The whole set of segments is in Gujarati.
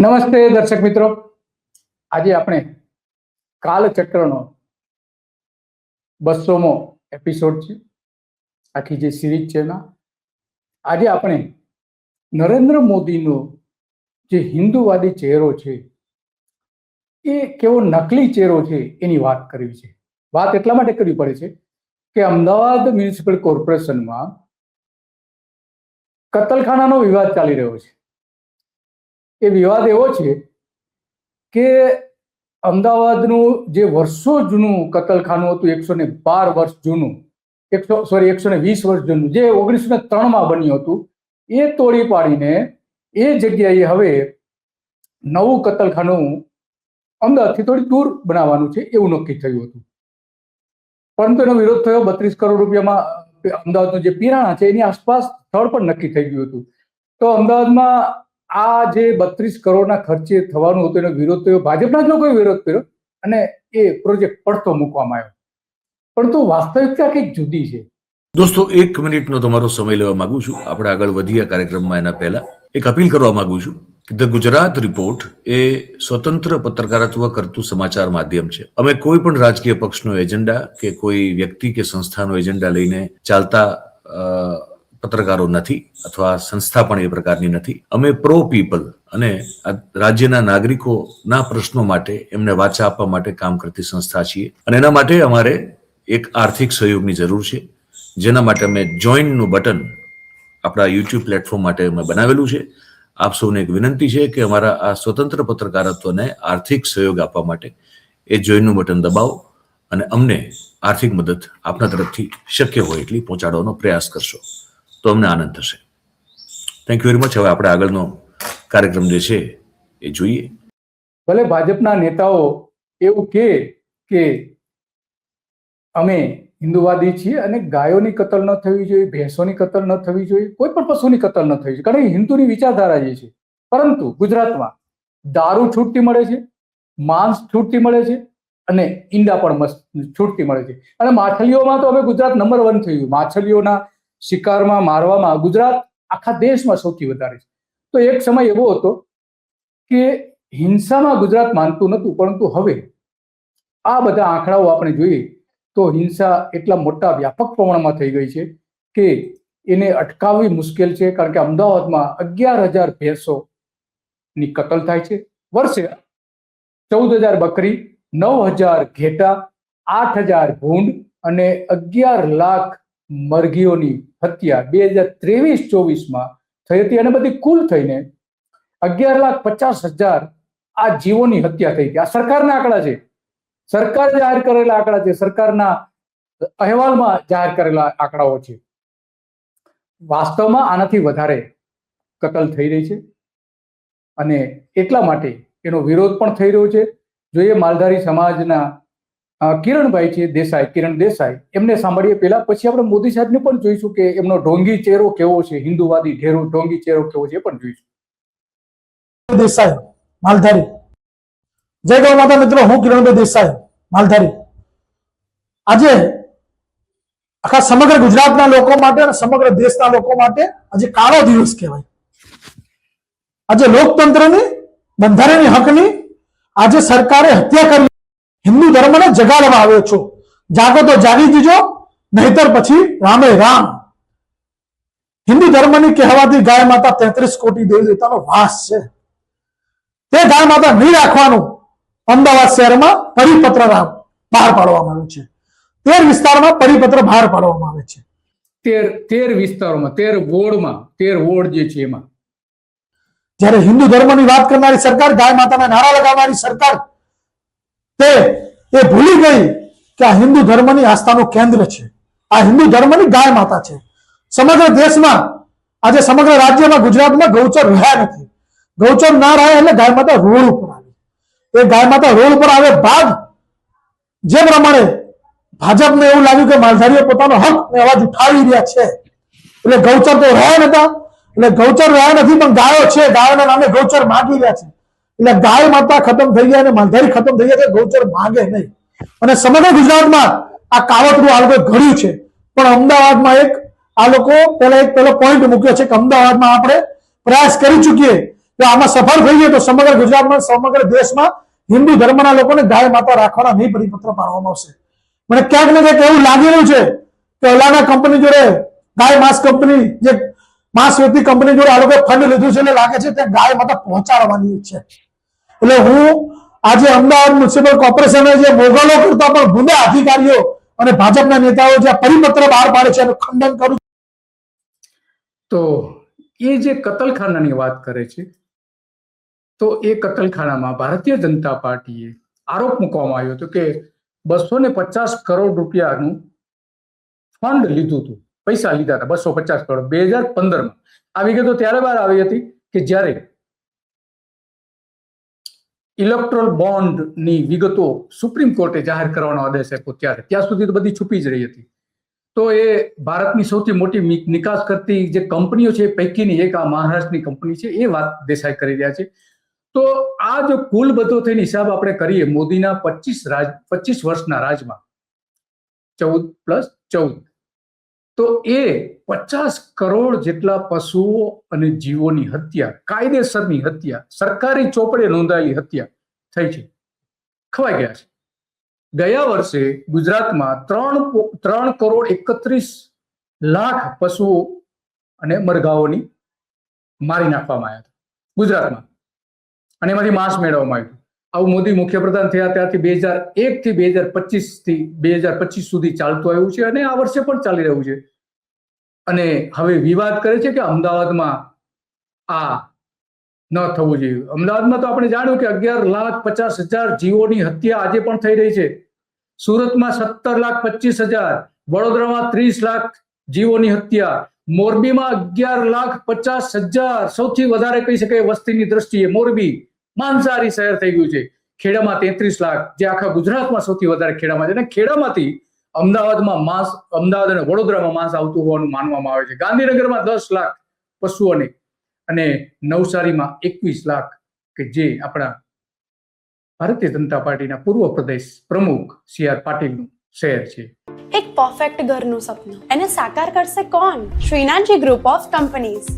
નમસ્તે દર્શક મિત્રો, આજે આપણે કાલચક્રનો 200મો એપિસોડ છે. આખી જે સિરીઝ છે એમાં આજે આપણે નરેન્દ્ર મોદીનો જે હિન્દુવાદી ચહેરો છે એ કેવો નકલી ચહેરો છે એની વાત કરવી છે. વાત એટલા માટે કરવી પડે છે કે અમદાવાદ મ્યુનિસિપલ કોર્પોરેશનમાં કતલખાનાનો વિવાદ ચાલી રહ્યો છે. એ વિવાદ એવો છે કે અમદાવાદનું જે વર્ષો જૂનું કતલખાનું હતું, 112 વર્ષ જૂનું, 120 વર્ષ જૂનું, જે 1903માં બન્યું હતું, એ તોડી પાડીને એ જગ્યાએ હવે નવું કતલખાનું અમદાવાદથી થોડી દૂર બનાવવાનું છે એવું નક્કી થયું હતું. પરંતુ એનો વિરોધ થયો. 32 કરોડ રૂપિયામાં અમદાવાદનું જે પિરાણા છે એની આસપાસ સ્થળ પણ નક્કી થઈ ગયું હતું. તો અમદાવાદમાં આ જે 32 કરોડના ખર્ચે થવાનું હતું એનો વિરોધ થયો. ભાજપના જ લોકોએ વિરોધ કર્યો અને એ પ્રોજેક્ટ પડતો મૂકવામાં આવ્યો. પરંતુ વાસ્તવિકતા કંઈક જુદી છે. દોસ્તો, 1 મિનિટનો તમારો સમય લેવા માંગુ છું. આપણે આગળ વધીએ કાર્યક્રમમાં એના પહેલા એક અપીલ કરવા માંગુ છું કે ધ ગુજરાત રિપોર્ટ એ સ્વતંત્ર પત્રકારત્વ કરતું સમાચાર માધ્યમ છે. અમે કોઈ પણ રાજકીય પક્ષનો એજન્ડા કે કોઈ વ્યક્તિ કે સંસ્થાનો એજન્ડા લઈને ચાલતા પત્રકારો નથી, અથવા સંસ્થા પણ એ પ્રકારની નથી. અમે પ્રો પીપલ અને રાજ્યના નાગરિકોના પ્રશ્નો માટે એમને વાચા આપવા માટે કામ કરતી સંસ્થા છીએ. અને એના માટે અમારે એક આર્થિક સહયોગની જરૂર છે, જેના માટે અમે જોઈનનું બટન આપણા યુટ્યુબ પ્લેટફોર્મ માટે અમે બનાવેલું છે. આપ સૌને એક વિનંતી છે કે અમારા આ સ્વતંત્ર પત્રકારત્વને આર્થિક સહયોગ આપવા માટે એ જોઈનનું બટન દબાવો અને અમને આર્થિક મદદ આપના તરફથી શક્ય હોય એટલી પહોંચાડવાનો પ્રયાસ કરશો તો અમને આનંદ થશે. Thank you very much. હવે આપણે આગળનો કાર્યક્રમ જે છે એ જોઈએ. ભલે ભાજપના નેતાઓ એવું કે અમે હિન્દુવાદી છીએ અને ગાયોની કતલ ન થવી જોઈએ, ભેંસોની કતલ ન થવી જોઈએ, કોઈ પણ પશુની કતલ ન થવી જોઈએ, કારણ કે હિન્દુની વિચારધારા જે છે. પરંતુ ગુજરાતમાં દારૂ છૂટતી મળે છે, માંસ છૂટતી મળે છે અને ઈંડા પણ છૂટતી મળે છે. અને માછલીઓમાં તો હવે ગુજરાત નંબર 1 થઈ ગયું. માછલીઓના શિકારમાં મારવામાં ગુજરાત આખા દેશમાં સૌથી વધારે છે. તો એક સમય એવો હતો કે હિંસામાં ગુજરાત માનતું નહોતું, પરંતુ હવે આ બધા આંકડાઓ આપણે જોઈએ તો હિંસા એટલા મોટા વ્યાપક પ્રમાણમાં થઈ ગઈ છે કે એને અટકાવવી મુશ્કેલ છે. કારણ કે અમદાવાદમાં 11,000 ભેંસોની કતલ થાય છે વર્ષે, 14,000 બકરી, 9,000 ઘેટા, 8,000 ભૂંડ અને 11 લાખ મરઘીઓની હત્યા 2023-24માં થઈ હતી. અને બધી કુલ થઈને 11,50,000 આ જીવોની હત્યા થઈ હતી. આ સરકારના આંકડા છે, સરકાર જાહેર કરેલા આંકડા છે, સરકારના અહેવાલમાં જાહેર કરેલા આંકડાઓ છે. વાસ્તવમાં આનાથી વધારે કતલ થઈ રહી છે અને એટલા માટે એનો વિરોધ પણ થઈ રહ્યો છે. જોઈએ માલધારી સમાજના કિરણભાઈ છે કિરણ દેસાઈ, એમને સાંભળીએ પહેલા, પછી આપણે મોદી સાહેબને પણ જોઈશું કે એમનો ઢોંગી ચહેરો કેવો છે, હિન્દુવાદી ઢોંગી ચહેરો કેવો છે એ પણ જોઈશું. દેસાઈ, માલધારી. જય ગૌ માતા મિત્રો, હું કિરણભાઈ દેસાઈ, માલધારી. આજે આખા સમગ્ર ગુજરાતના લોકો માટે અને સમગ્ર દેશના લોકો માટે આજે કાળો દિવસ કહેવાય. આજે લોકતંત્રની, બંધારણીય હકની આજે સરકારે હત્યા કરી. હિન્દુ ધર્મને જગાડવા આવ્યો છો. જાગો તો જાગી જજો, નહીતર પછી રામે રામ. હિન્દુ ધર્મની કહેવાતી ગાય માતા 33 કોટી દેવી દેવતાનો વાસ છે. તે ગાય માતા નહીં રાખવાનું અમદાવાદ શહેરમાં પરિપત્ર બહાર પાડવામાં આવ્યું છે. 13 વિસ્તારમાં પરિપત્ર બહાર પાડવામાં આવે છે. 13 વિસ્તારોમાં, 13 વોર્ડ જે છે એમાં. જ્યારે હિન્દુ ધર્મની વાત કરનારી સરકાર, ગાય માતાના નારા લગાવનારી સરકાર, તે ભૂલી ગઈ કે આ હિન્દુ ધર્મની આસ્થાનું કેન્દ્ર છે. આ હિન્દુ ધર્મની ગાય માતા છે. સમગ્ર દેશમાં આજે સમગ્ર રાજ્યમાં, ગુજરાતમાં ગૌચર રહ્યા નથી. ગૌચર ના રહે એટલે ગાય માતા રોડ ઉપર આવી. એ ગાય માતા રોડ ઉપર આવે બાદ જે પ્રમાણે ભાજપને એવું લાગ્યું કે માલધારીઓ પોતાનો હક અવાજ ઉઠાવી રહ્યા છે એટલે ગૌચર તો રહ્યા નતા, એટલે ગૌચર રહ્યા નથી પણ ગાયો છે, ગાયોના નામે ગૌચર માગી રહ્યા છે. એટલે ગાય માતા ખતમ થઈ ગયા અને માલધારી ખતમ થઈ ગયા, ગૌચર માગે નહીં. અને સમગ્ર ગુજરાતમાં આ કાવતરું આ લોકોએ ઘડ્યું છે. પણ અમદાવાદમાં આ લોકો પહેલો પોઈન્ટ મૂક્યો છે કે અમદાવાદમાં આપણે પ્રયાસ કરી ચૂકીએ જો આમાં સફળ થઈ જાય તો સમગ્ર ગુજરાતમાં સમગ્ર દેશમાં હિન્દુ ધર્મના લોકોને ગાય માતા રાખવાના નહીં પરિપત્ર પાડવામાં આવશે. મને ક્યાંક ને ક્યાંક એવું લાગી રહ્યું છે કે ઓલાના કંપની જોડે ગાય માંસ કંપની જે માંસ વેચતી કંપની જોડે આ લોકોએ ફંડ લીધું છે એટલે લાગે છે ત્યાં ગાય માતા પહોંચાડવાની છે. એટલે હું આજે અમદાવાદ મ્યુનિસિપલ કોર્પોરેશને જે મોગલો કરતા પણ ભૂંડા અધિકારીઓ અને ભાજપના નેતાઓ જે પરિપત્ર બહાર પાડે છે એનું ખંડન કરું. તો એ જે કતલખાનાની વાત કરે છે, તો એ કતલખાનામાં ભારતીય જનતા પાર્ટીએ આરોપ મૂકવામાં આવ્યો હતો કે 250 કરોડ રૂપિયાનું ફંડ લીધું હતું, પૈસા લીધા હતા 250 કરોડ 2015માં. આ વિગતો ત્યારે બહાર આવી હતી કે જ્યારે ઇલેક્ટ્રોલ બોન્ડની વિગતો સુપ્રીમ કોર્ટે જાહેર કરવાનો આદેશ આપ્યો ત્યારે. ત્યાં સુધી તો બધી છુપી જ રહી હતી. તો એ ભારતની સૌથી મોટી નિકાસ કરતી જે કંપનીઓ છે એ પૈકીની એક આ મહારાષ્ટ્રની કંપની છે, એ વાત દેસાઈ કરી રહ્યા છે. તો આ જો કુલ બધો થઈને હિસાબ આપણે કરીએ મોદીના 25 વર્ષના રાજમાં 14+14, તો એ 50 કરોડ જેટલા પશુઓ અને જીવોની હત્યા, કાયદેસરની હત્યા, સરકારી ચોપડે નોંધાયેલી હત્યા થઈ છે, ખવાઈ ગયા છે. ગયા વર્ષે ગુજરાતમાં 3,31,00,000 પશુઓ અને મરઘાઓની મારી નાખવામાં આવ્યા હતા ગુજરાતમાં, અને એમાંથી માંસ મેળવવામાં આવ્યું. આવું મોદી મુખ્યપ્રધાન થયા ત્યારથી 2001 થી 2025 સુધી ચાલતું આવ્યું છે અને આ વર્ષે પણ ચાલી રહ્યું છે. અને હવે વિવાદ કરે છે કે અમદાવાદમાં આ ન થવું જોઈએ. અમદાવાદમાં તો આપણે જાણ્યું કે 11,50,000 જીવોની હત્યા આજે પણ થઈ રહી છે. સુરતમાં 17,25,000, વડોદરામાં 30 લાખ જીવોની હત્યા, મોરબીમાં 11,50,000, સૌથી વધારે કહી શકાય વસ્તીની દ્રષ્ટિએ મોરબી માંસાહારી શહેર થઈ ગયું છે. ખેડામાં 33 લાખ, જે આખા ગુજરાતમાં સૌથી વધારે ખેડામાં છે. અને ખેડામાંથી અમદાવાદમાં માંસ, અમદાવાદ અને વડોદરામાં માંસ આવતું હોવાનું માનવામાં આવે છે. ગાંધીનગરમાં 10 લાખ પશુઓને અને નવસારીમાં 21 લાખ, કે જે આપણા ભારતીય જનતા પાર્ટીના પૂર્વ પ્રદેશ પ્રમુખ CR પાટીલનું શહેર છે. એક પરફેક્ટ ઘરનું સપનું એને સાકાર કરશે કોણ? Shrinathji group of companies.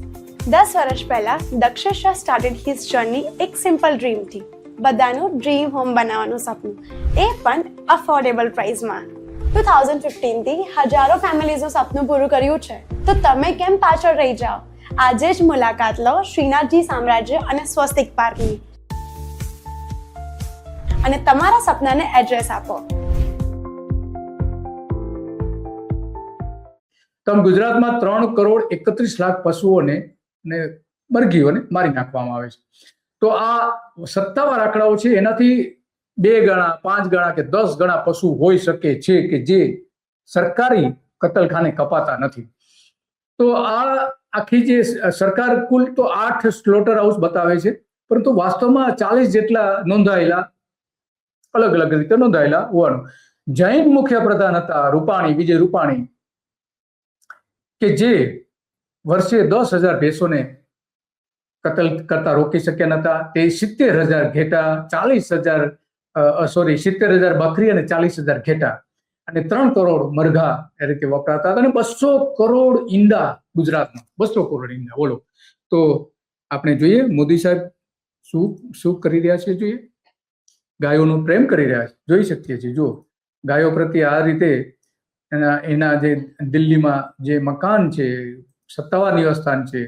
10 વર્ષ પહેલા દક્ષેશ સ્ટાર્ટેડ હિઝ જર્ની એક સિમ્પલ ડ્રીમથી. બધાનું ડ્રીમ હોમ બનાવવાનું સપનું, એ પણ અફોર્ડેબલ પ્રાઇસમાં. 2015 થી હજારો ફેમિલીઝનું સપનું પૂરું કર્યું છે. તો તમે કેમ પાછળ રહી જાઓ? આજે જ મુલાકાત લો શ્રીનાથજી સામ્રાજ્ય અને સ્વસ્તિક પાર્કની અને તમારા સપનાને એડ્રેસ આપો. તો ગુજરાતમાં 3,31,00,000 પશુઓને અને મરઘીઓને મારી નાખવામાં આવે છે. તો આ સત્તાવાર આંકડાઓ છે, એનાથી 2 ગણા, 5 ગણા કે 10 ગણા પશુ હોઈ શકે છે કે જે સરકારી કતલખાને કપાતા નથી. તો આ આખી જે સરકાર કુલ તો 8 સ્લોટર હાઉસ બતાવે છે, પરંતુ વાસ્તવમાં 40 જેટલા નોંધાયેલા, અલગ અલગ રીતે નોંધાયેલા હોવાનું. જૈન મુખ્યપ્રધાન હતા રૂપાણી, વિજય રૂપાણી, કે જે વર્ષે 10,000 ભેંસોને કતલ કરતા રોકી શક્યા નતા. તે 70,000 ઘેટા, 70,000 બકરી અને 40,000 ઘેટા અને 3 કરોડ મરઘા એ રીતે વપરાતા હતા. અને 200 કરોડ ઈંડા ગુજરાતમાં, 200 કરોડ ઈંડા, બોલો. તો આપણે જોઈએ મોદી સાહેબ શું કરી રહ્યા છે. જોઈએ ગાયોનો પ્રેમ કરી રહ્યા છે, જોઈ શકીએ છીએ. જો ગાયો પ્રત્યે આ રીતે એના જે દિલ્હીમાં જે મકાન છે, સત્તાવાર નિવાસસ્થાન છે,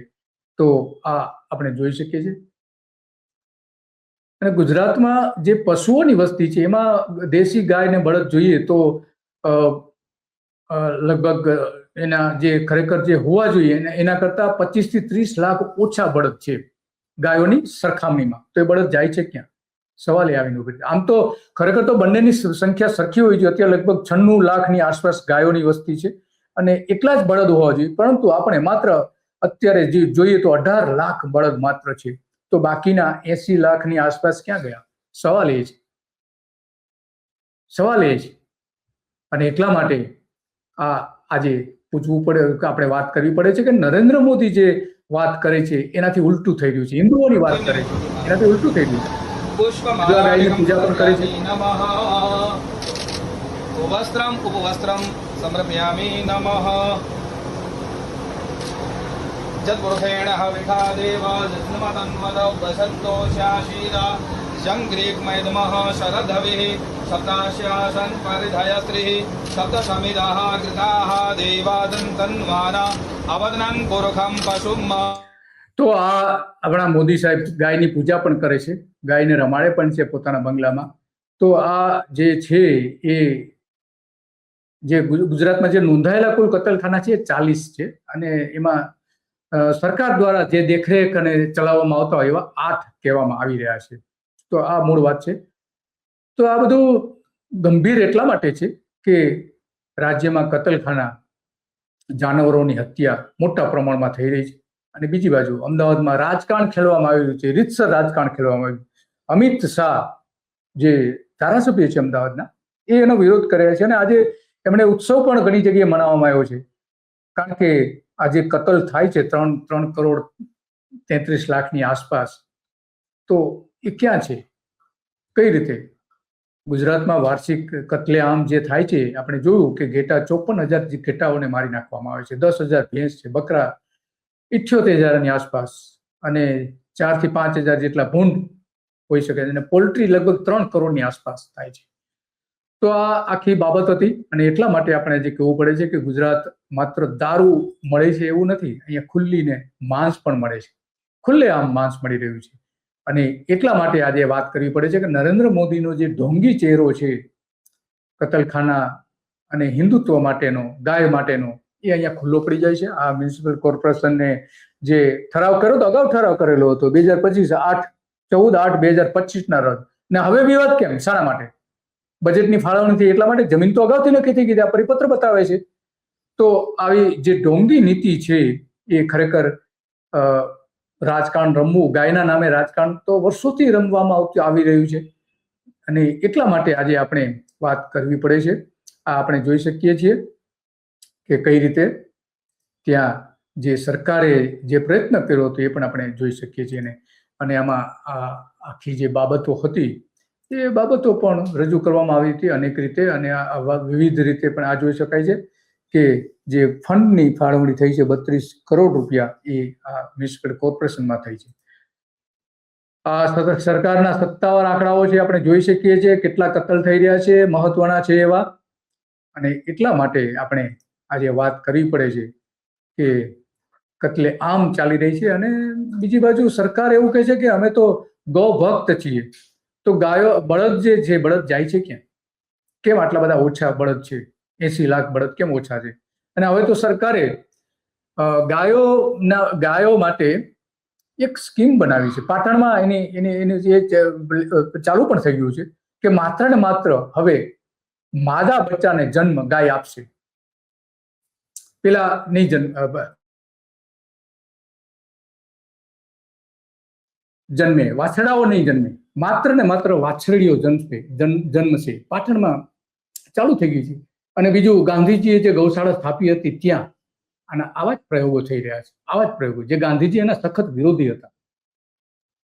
તો આ આપણે જોઈ શકીએ છીએ. અને ગુજરાતમાં જે પશુઓની વસ્તી છે એમાં દેશી ગાય ને બળદ જોઈએ તો લગભગ એના જે ખરેખર જે હોવા જોઈએ એના કરતા 25 થી 30 લાખ ઓછા બળદ છે ગાયોની સરખામણીમાં. તો એ બળદ જાય છે ક્યાં? સવાલ એ આવીને ઉભો છે. આમ તો ખરેખર તો બંનેની સંખ્યા સરખી હોવી જોઈએ. અત્યારે લગભગ 96 લાખની આસપાસ ગાયોની વસ્તી છે અને એટલા જ બળદ હોવા જોઈએ, પરંતુ આપણે માત્ર અત્યારે જે જોઈએ તો 18 લાખ બળદ માત્ર છે. તો બાકીના 80 લાખની આસપાસ ક્યાં ગયા? સવાલ એ છે. અને એટલા માટે આજે પૂછવું પડે, આપણે વાત કરવી પડે છે કે નરેન્દ્ર મોદી જે વાત કરે છે એનાથી ઉલટું થઈ રહ્યું છે. હિન્દુઓની વાત કરે છે એનાથી ઉલટું થઈ રહ્યું છે. ગાયની પૂજા પણ કરે છે. ઉપવસ્ત્રમ સમર્પયામિ નમઃ. यत्पुरुषेण हविषा देव जन्मतन्मदौ प्रसन्तोषाशीरा शङ्ग्रीग्मैदमः शरदभिः सप्ताश्यासन् परिधयस्त्रिः सप्तसमिदः कृताः देवादन्तन्वाना अवदनं पुरुषं पशुम् તો આ આપણા મોદી સાહેબ ગાયની પૂજા પણ કરે છે, ગાયને રમાડે પણ છે પોતાના બંગલામાં. તો આ જે છે એ જે ગુજરાતમાં જે નોંધાયેલા કુલ કતલખાના છે એ 40 છે અને એમાં સરકાર દ્વારા જે દેખરેખ અને ચલાવવામાં આવતા હોય એવા 8 કહેવામાં આવી રહ્યા છે. તો આ મૂળ વાત છે. તો આ બધું ગંભીર એટલા માટે છે કે રાજ્યમાં કતલખાના, જાનવરોની હત્યા મોટા પ્રમાણમાં થઈ રહી છે. અને બીજી બાજુ અમદાવાદમાં રાજકારણ ખેલવામાં આવ્યું છે, રીતસર રાજકારણ ખેલવામાં આવ્યું. અમિત શાહ જે ધારાસભ્ય છે અમદાવાદના, એ એનો વિરોધ કરે છે અને આજે એમણે ઉત્સવ પણ ઘણી જગ્યાએ મનાવવામાં આવ્યો છે. કારણ કે આજે કતલ થાય છે 3 કરોડ 33 લાખની આસપાસ, તો એ ક્યાં છે, કઈ રીતે? ગુજરાતમાં વાર્ષિક કતલેઆમ જે થાય છે, આપણે જોયું કે ઘેટા 54,000 ઘેટાઓને મારી નાખવામાં આવે છે, 10,000 ભેંસ છે, બકરા 78,000ની આસપાસ અને 4 થી 5,000 જેટલા ભૂંડ હોઈ શકે છે અને પોલ્ટ્રી લગભગ 3 કરોડની આસપાસ થાય છે. તો આ આખી બાબત હતી અને એટલા માટે આપણે જે કહેવું પડે છે કે ગુજરાત માત્ર દારૂ મળે છે એવું નથી, અહીંયા ખુલ્લીને માંસ પણ મળે છે, ખુલ્લેઆમ માંસ મળી રહ્યું છે. અને એટલા માટે આજે વાત કરવી પડે છે કે નરેન્દ્ર મોદીનો જે ઢોંગી ચહેરો છે કતલખાના અને હિન્દુત્વ માટેનો, ગાય માટેનો, એ અહીંયા ખુલ્લો પડી જાય છે. આ મ્યુનિસિપલ કોર્પોરેશનને જે ઠરાવ કર્યો હતો, અગાઉ ઠરાવ કરેલો હતો 2025 14/8/2025 રદ, ને હવે વિવાદ કેમ, શાના માટે? બજેટની ફાળવણી થઈ એટલા માટે, જમીન તો અગાઉથી નક્કી થઈ ગઈ, આ પરિપત્ર બતાવે છે. તો આવી જે ઢોંગી નીતિ છે એ ખરેખર રાજકારણ રમવું, ગાયના નામે રાજકારણ તો વર્ષોથી રમવામાં આવી રહ્યું છે અને એટલા માટે આજે આપણે વાત કરવી પડે છે. આ આપણે જોઈ શકીએ છીએ કે કઈ રીતે ત્યાં જે સરકારે જે પ્રયત્ન કર્યો હતો એ પણ આપણે જોઈ શકીએ છીએ. અને આમાં આખી જે બાબતો હતી એ બાબતો પણ રજૂ કરવામાં આવી હતી અનેક રીતે, અને વિવિધ રીતે પણ આ જોઈ શકાય છે કે જે ફંડની ફાળવણી થઈ છે 32 કરોડ રૂપિયા એ આ મ્યુનિસિપલ કોર્પોરેશનમાં થઈ છે. આ સરકારના સત્તાવાર આંકડાઓ છે, આપણે જોઈ શકીએ છીએ કેટલા કતલ થઈ રહ્યા છે, મહત્વના છે એવા. અને એટલા માટે આપણે આજે વાત કરવી પડે છે કે કતલે આમ ચાલી રહી છે. અને બીજી બાજુ સરકાર એવું કહે છે કે અમે તો ગૌ ભક્ત છીએ. તો ગાયો, બળદ જે છે, બળદ જાય છે ક્યાં? કેમ આટલા બધા ઓછા બળદ છે? 80 લાખ બળદ કેમ ઓછા છે? અને હવે તો સરકારે ગાયો માટે એક સ્કીમ બનાવી છે. પાટણમાં એની ચાલુ પણ થઈ ગયું છે કે માત્ર ને માત્ર હવે માદા બચ્ચાને જન્મ ગાય આપશે, પેલા નહીં જન્મે, વાછડાઓ નહીં જન્મે, માત્ર ને માત્ર વાછરડીઓ જન્મશે. પાટણમાં ચાલુ થઈ ગઈ છે. અને બીજું, ગાંધીજીએ જે ગૌશાળા સ્થાપી હતી ત્યાં અને આવા જ પ્રયોગો થઈ રહ્યા છે. આવા જ પ્રયોગો જે ગાંધીજી એના સખત વિરોધી હતા,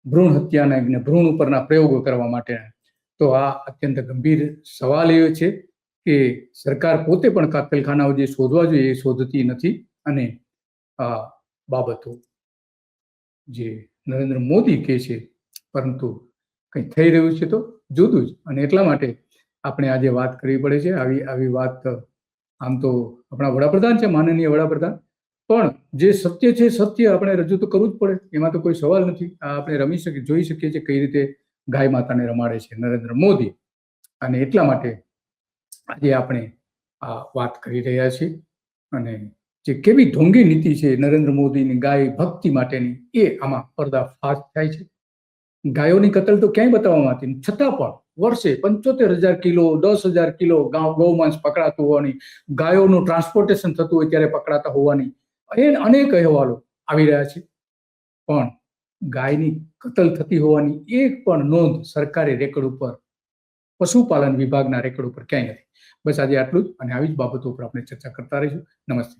ભ્રૂણ હત્યાના અને ભ્રૂણ ઉપરના પ્રયોગો કરવા માટે. તો આ અત્યંત ગંભીર સવાલ એ છે કે સરકાર પોતે પણ કતલખાનાઓ જે શોધવા જોઈએ એ શોધતી નથી. અને આ બાબતો જે નરેન્દ્ર મોદી કહે છે, પરંતુ કંઈ થઈ રહ્યું છે તો જુદું જ. અને એટલા માટે આપણે આજે વાત કરવી પડે છે. આવી વાત આમ તો આપણા વડાપ્રધાન છે, માનનીય વડાપ્રધાન, પણ જે સત્ય છે સત્ય આપણે રજૂ તો કરવું જ પડે, એમાં તો કોઈ સવાલ નથી. આપણે જોઈ શકીએ છીએ કઈ રીતે ગાય માતાને રમાડે છે નરેન્દ્ર મોદી. અને એટલા માટે આજે આપણે આ વાત કરી રહ્યા છીએ. અને જે કેવી ઢોંગી નીતિ છે નરેન્દ્ર મોદીની ગાય ભક્તિ માટેની, એ આમાં પર્દાફાશ થાય છે. ગાયોની કતલ તો ક્યાંય બતાવવામાં આવતી, છતાં પણ વર્ષે 75,000 કિલો 10,000 કિલો ગૌમાંસ પકડાતું હોવાની, ગાયોનું ટ્રાન્સપોર્ટેશન થતું હોય ત્યારે પકડાતા હોવાની અનેક અહેવાલો આવી રહ્યા છે. પણ ગાયની કતલ થતી હોવાની એક પણ નોંધ સરકારી રેકોર્ડ ઉપર, પશુપાલન વિભાગના રેકોર્ડ ઉપર ક્યાંય નથી. બસ આજે આટલું જ, અને આવી જ બાબતો ઉપર આપણે ચર્ચા કરતા રહીશું. નમસ્તે.